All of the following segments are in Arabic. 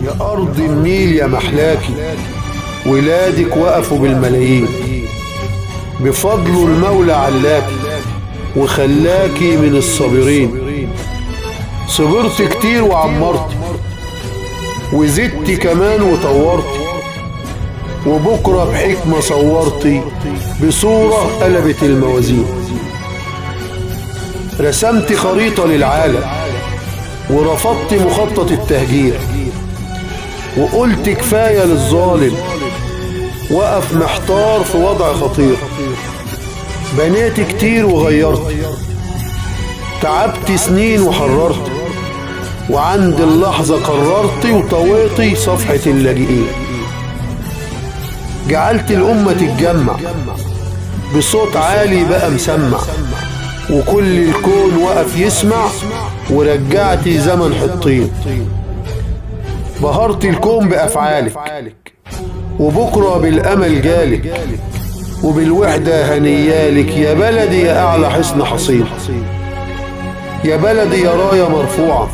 يا أرض النيل يا محلاكي، ولادك وقفوا بالملايين. بفضل المولى علاكي وخلاكي من الصابرين. صبرت كتير وعمرت، وزدت كمان وطورتي، وبكرة بحكمة صورتي بصورة قلبت الموازين. رسمت خريطة للعالم ورفضت مخطط التهجير، وقلت كفاية للظالم وقف محتار في وضع خطير. بنيت كتير وغيرت، تعبت سنين وحررت، وعند اللحظة قررت وطويتي صفحة اللاجئين. جعلت الأمة تتجمع بصوت عالي بقى مسمع، وكل الكون وقف يسمع، ورجعت زمن حطين. بهرت الكون بأفعالك، وبكرة بالأمل جالك، وبالوحدة هنيالك يا بلدي يا أعلى حصن حصين. يا بلدي يا راية مرفوعة،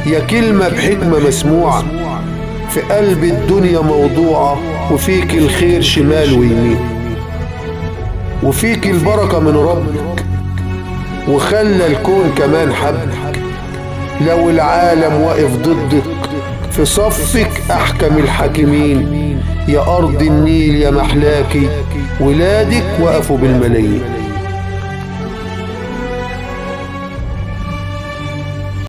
يا كلمة بحكمة مسموعة، في قلب الدنيا موضوعة، وفيك الخير شمال ويمين، وفيك البركة من ربك وخلى الكون كمان حبك. لو العالم واقف ضدك في صفك أحكم الحاكمين. يا أرض النيل يا محلاكي، ولادك وقفوا بالملايين.